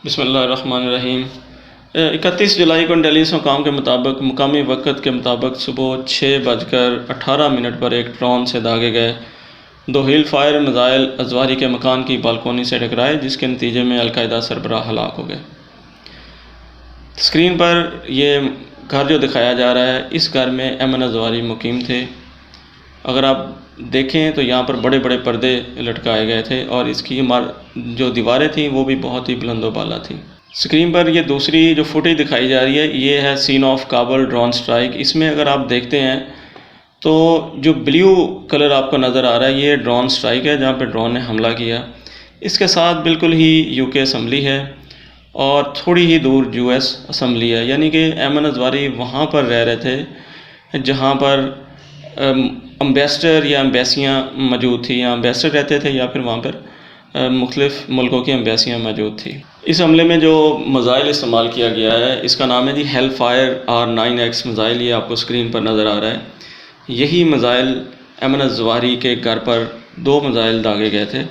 بسم اللہ الرحمن الرحیم۔ 31 جولائی کو انٹیلیجنس مقام کے مطابق مقامی وقت کے مطابق صبح 6:18 پر ایک ڈرون سے داغے گئے 2 ہیل فائر میزائل ازواری کے مکان کی بالکونی سے ٹکرائے، جس کے نتیجے میں القاعدہ سربراہ ہلاک ہو گئے۔ اسکرین پر یہ گھر جو دکھایا جا رہا ہے، اس گھر میں ایمن ازواری مقیم تھے۔ اگر آپ دیکھیں تو یہاں پر بڑے بڑے پردے لٹکائے گئے تھے اور اس کی جو دیواریں تھیں وہ بھی بہت ہی بلند و بالا تھیں۔ اسکرین پر یہ دوسری جو فوٹیج دکھائی جا رہی ہے، یہ ہے scene of Kabul drone strike. اس میں اگر آپ دیکھتے ہیں تو جو بلیو کلر آپ کو نظر آ رہا ہے، یہ ڈرون سٹرائک ہے جہاں پہ ڈرون نے حملہ کیا۔ اس کے ساتھ بالکل ہی UK اسمبلی ہے اور تھوڑی ہی دور US اسمبلی ہے، یعنی کہ ایمن ازواری وہاں پر رہ رہے تھے جہاں پر امبیسڈر یا امبیسیاں موجود تھیں، یا امبیسڈر رہتے تھے یا پھر وہاں پر مختلف ملکوں کی امبیسیاں موجود تھیں۔ اس حملے میں جو میزائل استعمال کیا گیا ہے، اس کا نام ہے جی ہیل فائر R9X میزائل۔ یہ آپ کو اسکرین پر نظر آ رہا ہے۔ یہی میزائل ایمن ازواری کے گھر پر 2 میزائل داغے گئے تھے۔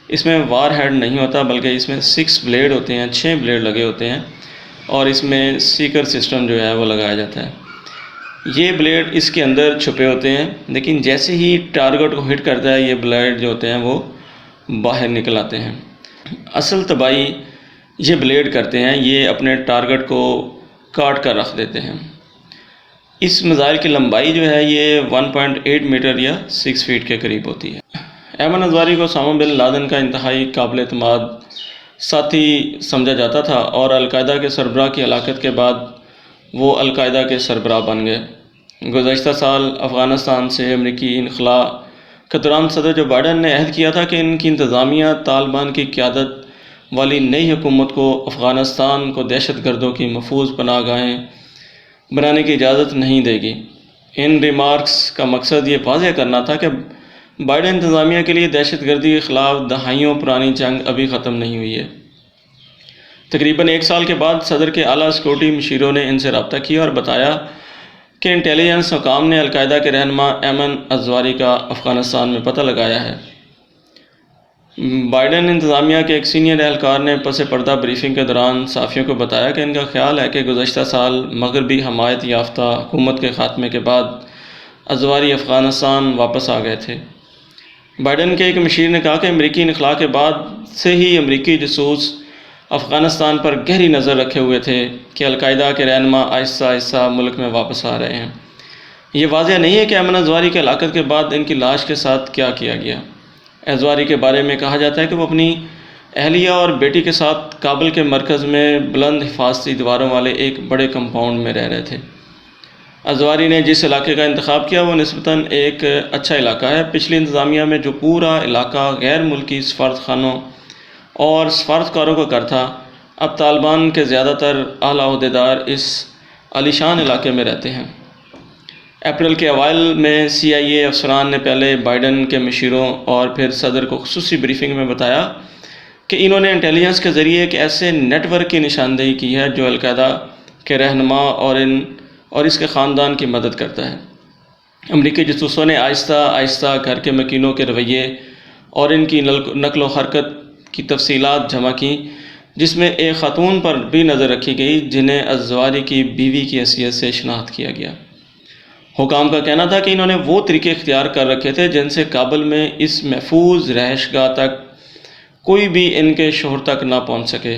اس میں وار ہیڈ نہیں ہوتا، بلکہ اس میں 6 بلیڈ ہوتے ہیں، 6 بلیڈ لگے ہوتے ہیں، اور اس میں سیکر سسٹم جو ہے وہ لگایا جاتا ہے۔ یہ بلیڈ اس کے اندر چھپے ہوتے ہیں، لیکن جیسے ہی ٹارگٹ کو ہٹ کرتا ہے، یہ بلیڈ جو ہوتے ہیں وہ باہر نکل آتے ہیں۔ اصل تباہی یہ بلیڈ کرتے ہیں، یہ اپنے ٹارگٹ کو کاٹ کر رکھ دیتے ہیں۔ اس میزائل کی لمبائی جو ہے یہ 1.8 میٹر یا 6 فیٹ کے قریب ہوتی ہے۔ ایمن ازواری کو اسامہ بن لادن کا انتہائی قابل اعتماد ساتھی سمجھا جاتا تھا، اور القاعدہ کے سربراہ کی ہلاکت کے بعد وہ القاعدہ کے سربراہ بن گئے۔ گزشتہ سال افغانستان سے امریکی انخلاء کے دوران صدر جو بائیڈن نے عہد کیا تھا کہ ان کی انتظامیہ طالبان کی قیادت والی نئی حکومت کو افغانستان کو دہشت گردوں کی محفوظ پناہ گاہیں بنانے کی اجازت نہیں دے گی۔ ان ریمارکس کا مقصد یہ واضح کرنا تھا کہ بائیڈن انتظامیہ کے لیے دہشت گردی کے خلاف دہائیوں پرانی جنگ ابھی ختم نہیں ہوئی ہے۔ تقریباً 1 سال کے بعد صدر کے اعلیٰ سیکورٹی مشیروں نے ان سے رابطہ کیا اور بتایا کہ انٹیلیجنس حکام نے القاعدہ کے رہنما ایمن ازواری کا افغانستان میں پتہ لگایا ہے۔ بائیڈن انتظامیہ کے ایک سینئر اہلکار نے پس پردہ بریفنگ کے دوران صحافیوں کو بتایا کہ ان کا خیال ہے کہ گزشتہ سال مغربی حمایت یافتہ حکومت کے خاتمے کے بعد ازواری افغانستان واپس آ گئے تھے۔ بائیڈن کے ایک مشیر نے کہا کہ امریکی انخلاء کے بعد سے ہی امریکی جاسوس افغانستان پر گہری نظر رکھے ہوئے تھے کہ القاعدہ کے رہنما آہستہ آہستہ ملک میں واپس آ رہے ہیں۔ یہ واضح نہیں ہے کہ ایمن ازواری کی ہلاکت کے بعد ان کی لاش کے ساتھ کیا کیا گیا۔ ازواری کے بارے میں کہا جاتا ہے کہ وہ اپنی اہلیہ اور بیٹی کے ساتھ کابل کے مرکز میں بلند حفاظتی دیواروں والے ایک بڑے کمپاؤنڈ میں رہ رہے تھے۔ ازواری نے جس علاقے کا انتخاب کیا وہ نسبتاً ایک اچھا علاقہ ہے۔ پچھلی انتظامیہ میں جو پورا علاقہ غیر ملکی سفارت خانوں اور سفارتکاروں کا گھر تھا، اب طالبان کے زیادہ تر اعلیٰ عہدیدار اس عالیشان علاقے میں رہتے ہیں۔ اپریل کے اوائل میں CIA افسران نے پہلے بائیڈن کے مشیروں اور پھر صدر کو خصوصی بریفنگ میں بتایا کہ انہوں نے انٹیلیجنس کے ذریعے ایک ایسے نیٹ ورک کی نشاندہی کی ہے جو القاعدہ کے رہنما اور اس کے خاندان کی مدد کرتا ہے۔ امریکی جاسوسوں نے آہستہ آہستہ گھر کے مکینوں کے رویے اور ان کی نقل و حرکت کی تفصیلات جمع کیں، جس میں ایک خاتون پر بھی نظر رکھی گئی جنہیں ازواری کی بیوی کی حیثیت سے شناخت کیا گیا۔ حکام کا کہنا تھا کہ انہوں نے وہ طریقے اختیار کر رکھے تھے جن سے کابل میں اس محفوظ رہائش گاہ تک کوئی بھی ان کے شوہر تک نہ پہنچ سکے۔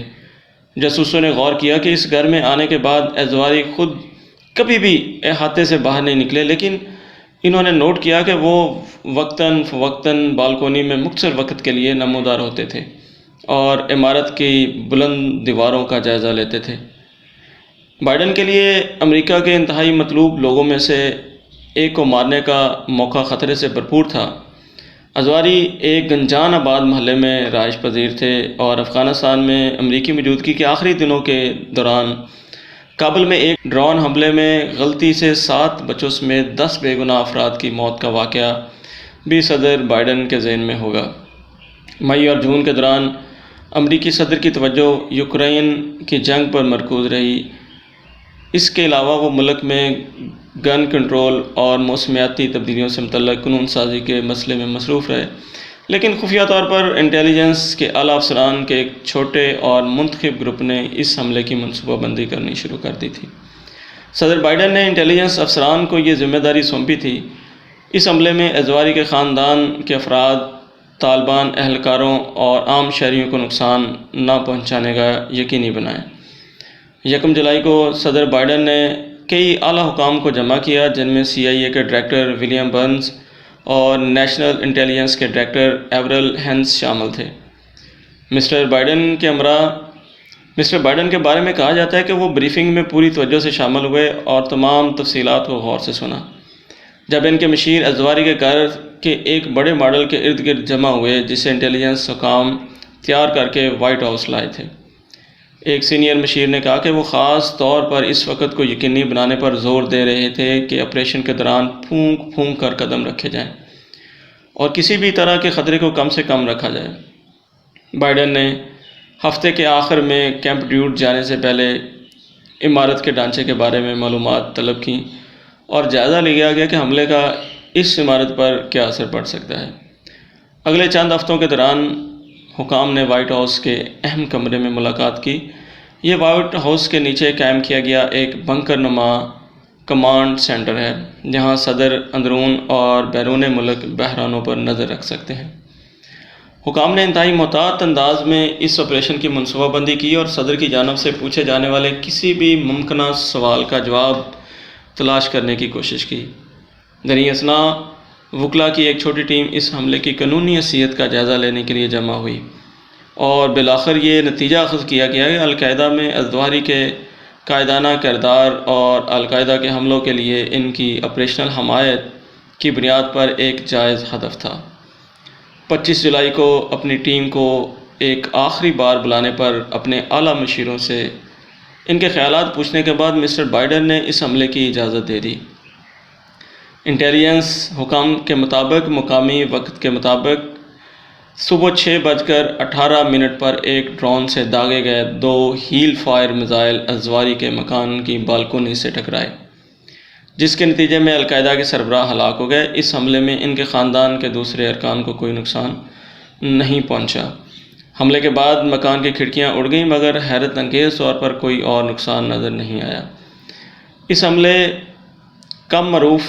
جاسوسوں نے غور کیا کہ اس گھر میں آنے کے بعد ازواری خود کبھی بھی احاطے سے باہر نہیں نکلے، لیکن انہوں نے نوٹ کیا کہ وہ وقتاً فوقتاً بالکونی میں مختصر وقت کے لیے نمودار ہوتے تھے اور عمارت کی بلند دیواروں کا جائزہ لیتے تھے۔ بائیڈن کے لیے امریکہ کے انتہائی مطلوب لوگوں میں سے ایک کو مارنے کا موقع خطرے سے بھرپور تھا۔ ازواری ایک گنجان آباد محلے میں رہائش پذیر تھے اور افغانستان میں امریکی موجودگی کے آخری دنوں کے دوران کابل میں ایک ڈرون حملے میں غلطی سے 7 بچوں سمیت 10 بے گناہ افراد کی موت کا واقعہ بھی صدر بائیڈن کے ذہن میں ہوگا۔ مئی اور جون کے دوران امریکی صدر کی توجہ یوکرین کی جنگ پر مرکوز رہی۔ اس کے علاوہ وہ ملک میں گن کنٹرول اور موسمیاتی تبدیلیوں سے متعلق قانون سازی کے مسئلے میں مصروف رہے، لیکن خفیہ طور پر انٹیلیجنس کے اعلیٰ افسران کے ایک چھوٹے اور منتخب گروپ نے اس حملے کی منصوبہ بندی کرنی شروع کر دی تھی۔ صدر بائیڈن نے انٹیلیجنس افسران کو یہ ذمہ داری سونپی تھی اس حملے میں ازواری کے خاندان کے افراد، طالبان اہلکاروں اور عام شہریوں کو نقصان نہ پہنچانے کا یقینی بنائیں۔ 1 جولائی کو صدر بائیڈن نے کئی اعلیٰ حکام کو جمع کیا، جن میں CIA کے ڈائریکٹر ولیم برنز اور نیشنل انٹیلیجنس کے ڈائریکٹر ایورل ہینس شامل تھے۔ مسٹر بائیڈن کے بارے میں کہا جاتا ہے کہ وہ بریفنگ میں پوری توجہ سے شامل ہوئے اور تمام تفصیلات کو غور سے سنا۔ جب ان کے مشیر ازواری کے گھر کے ایک بڑے ماڈل کے ارد گرد جمع ہوئے جسے انٹیلیجنس حکام تیار کر کے وائٹ ہاؤس لائے تھے، ایک سینئر مشیر نے کہا کہ وہ خاص طور پر اس وقت کو یقینی بنانے پر زور دے رہے تھے کہ آپریشن کے دوران پھونک پھونک کر قدم رکھے جائیں اور کسی بھی طرح کے خطرے کو کم سے کم رکھا جائے۔ بائیڈن نے ہفتے کے آخر میں کیمپ ڈیوڈ جانے سے پہلے عمارت کے ڈھانچے کے بارے میں معلومات طلب کیں اور جائزہ لیا گیا کہ حملے کا اس عمارت پر کیا اثر پڑ سکتا ہے۔ اگلے چند ہفتوں کے دوران حکام نے وائٹ ہاؤس کے اہم کمرے میں ملاقات کی۔ یہ وائٹ ہاؤس کے نیچے قائم کیا گیا ایک بنکر نما کمانڈ سینٹر ہے، جہاں صدر اندرون اور بیرون ملک بحرانوں پر نظر رکھ سکتے ہیں۔ حکام نے انتہائی محتاط انداز میں اس آپریشن کی منصوبہ بندی کی اور صدر کی جانب سے پوچھے جانے والے کسی بھی ممکنہ سوال کا جواب تلاش کرنے کی کوشش کی۔ دریں اثنا وکلاء کی ایک چھوٹی ٹیم اس حملے کی قانونی حیثیت کا جائزہ لینے کے لیے جمع ہوئی اور بالآخر یہ نتیجہ اخذ کیا گیا کہ القاعدہ میں ازواری کے قائدانہ کردار اور القاعدہ کے حملوں کے لیے ان کی آپریشنل حمایت کی بنیاد پر ایک جائز ہدف تھا۔ 25 جولائی کو اپنی ٹیم کو ایک آخری بار بلانے پر اپنے اعلیٰ مشیروں سے ان کے خیالات پوچھنے کے بعد مسٹر بائیڈن نے اس حملے کی اجازت دے دی۔ انٹیلیجنس حکام کے مطابق مقامی وقت کے مطابق صبح 6:18 پر ایک ڈرون سے داغے گئے 2 ہیل فائر میزائل ازواری کے مکان کی بالکونی سے ٹکرائے، جس کے نتیجے میں القاعدہ کے سربراہ ہلاک ہو گئے۔ اس حملے میں ان کے خاندان کے دوسرے ارکان کو کوئی نقصان نہیں پہنچا۔ حملے کے بعد مکان کی کھڑکیاں اڑ گئیں، مگر حیرت انگیز طور پر کوئی اور نقصان نظر نہیں آیا۔ اس حملے کم معروف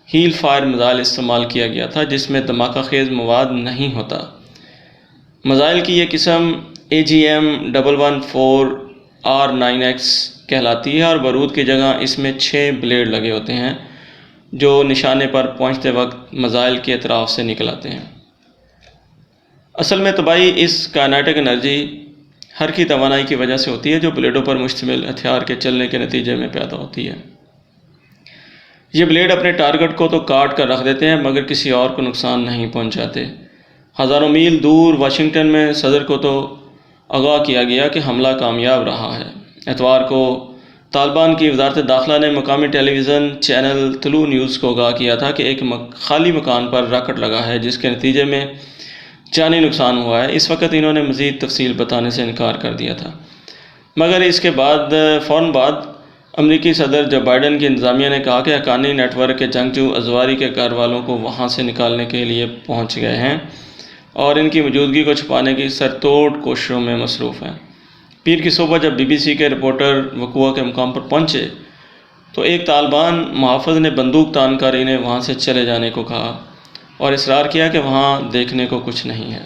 ہیل فائر میزائل استعمال کیا گیا تھا، جس میں دھماکہ خیز مواد نہیں ہوتا۔ میزائل کی یہ قسم AGM-114 R9X کہلاتی ہے اور بارود کی جگہ اس میں 6 بلیڈ لگے ہوتے ہیں جو نشانے پر پہنچتے وقت میزائل کے اطراف سے نکل آتے ہیں۔ اصل میں تباہی اس کائنیٹک انرجی حرکی توانائی کی وجہ سے ہوتی ہے جو بلیڈوں پر مشتمل ہتھیار کے چلنے کے نتیجے میں پیدا ہوتی ہے۔ یہ بلیڈ اپنے ٹارگٹ کو تو کاٹ کر رکھ دیتے ہیں مگر کسی اور کو نقصان نہیں پہنچاتے۔ ہزاروں میل دور واشنگٹن میں صدر کو تو آگاہ کیا گیا کہ حملہ کامیاب رہا ہے۔ اتوار کو طالبان کی وزارت داخلہ نے مقامی ٹیلی ویژن چینل طلوع نیوز کو آگاہ کیا تھا کہ ایک خالی مکان پر راکٹ لگا ہے جس کے نتیجے میں جانی نقصان ہوا ہے۔ اس وقت انہوں نے مزید تفصیل بتانے سے انکار کر دیا تھا، مگر اس کے فوراً بعد امریکی صدر جو بائیڈن کی انتظامیہ نے کہا کہ حقانی نیٹ ورک کے جنگجو ازواری کے گھر والوں کو وہاں سے نکالنے کے لیے پہنچ گئے ہیں اور ان کی موجودگی کو چھپانے کی سرتوڑ کوششوں میں مصروف ہیں۔ پیر کی صبح جب BBC کے رپورٹر وقوع کے مقام پر پہنچے تو ایک طالبان محافظ نے بندوق تان کر انہیں وہاں سے چلے جانے کو کہا اور اصرار کیا کہ وہاں دیکھنے کو کچھ نہیں ہے۔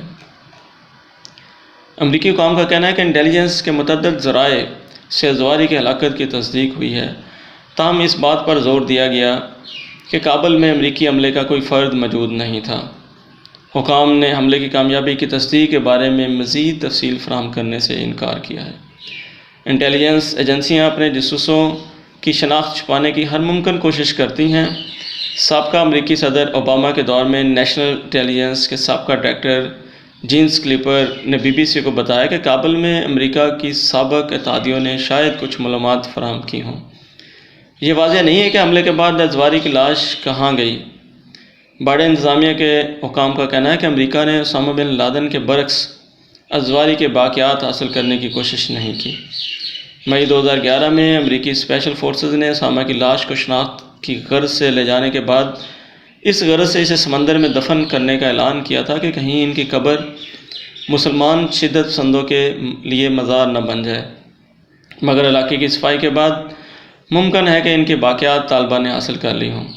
امریکی حکام کا کہنا ہے کہ انٹیلیجنس کے متعدد ذرائع سے ازواری کی ہلاکت کی تصدیق ہوئی ہے، تاہم اس بات پر زور دیا گیا کہ کابل میں امریکی عملے کا کوئی فرد موجود نہیں تھا۔ حکام نے حملے کی کامیابی کی تصدیق کے بارے میں مزید تفصیل فراہم کرنے سے انکار کیا ہے۔ انٹیلیجنس ایجنسیاں اپنے جاسوسوں کی شناخت چھپانے کی ہر ممکن کوشش کرتی ہیں۔ سابقہ امریکی صدر اوباما کے دور میں نیشنل انٹیلیجنس کے سابقہ ڈائریکٹر جینس کلیپر نے BBC کو بتایا کہ کابل میں امریکہ کی سابق اتحادیوں نے شاید کچھ معلومات فراہم کی ہوں۔ یہ واضح نہیں ہے کہ حملے کے بعد ازواری کی لاش کہاں گئی۔ بائیڈن انتظامیہ کے حکام کا کہنا ہے کہ امریکہ نے اسامہ بن لادن کے برعکس ازواری کے باقیات حاصل کرنے کی کوشش نہیں کی۔ مئی 2011 میں امریکی اسپیشل فورسز نے اسامہ کی لاش کو شناخت کی غرض سے لے جانے کے بعد اس غرض سے اسے سمندر میں دفن کرنے کا اعلان کیا تھا کہ کہیں ان کی قبر مسلمان شدت پسندوں کے لیے مزار نہ بن جائے، مگر علاقے کی صفائی کے بعد ممکن ہے کہ ان کے باقیات طالبان نے حاصل کر لی ہوں۔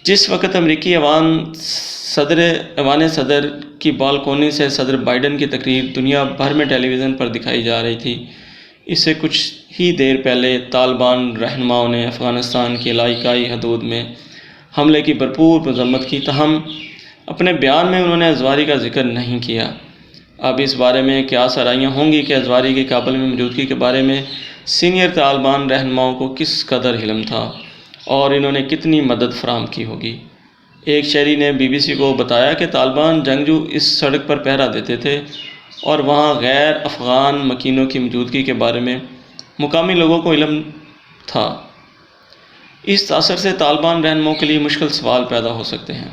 جس وقت امریکی ایوان صدر کی بالکونی سے صدر بائیڈن کی تقریر دنیا بھر میں ٹیلی ویژن پر دکھائی جا رہی تھی، اس سے کچھ ہی دیر پہلے طالبان رہنماؤں نے افغانستان کی علاقائی حدود میں حملے کی بھرپور مذمت کی، تاہم اپنے بیان میں انہوں نے ازواری کا ذکر نہیں کیا۔ اب اس بارے میں کیا سرائیاں ہوں گی کہ ازواری کی کابل میں موجودگی کے بارے میں سینئر طالبان رہنماؤں کو کس قدر علم تھا اور انہوں نے کتنی مدد فراہم کی ہوگی۔ ایک شہری نے بی بی سی کو بتایا کہ طالبان جنگجو اس سڑک پر پہرا دیتے تھے اور وہاں غیر افغان مکینوں کی موجودگی کے بارے میں مقامی لوگوں کو علم تھا۔ اس تاثر سے طالبان رہنماؤں کے لیے مشکل سوال پیدا ہو سکتے ہیں۔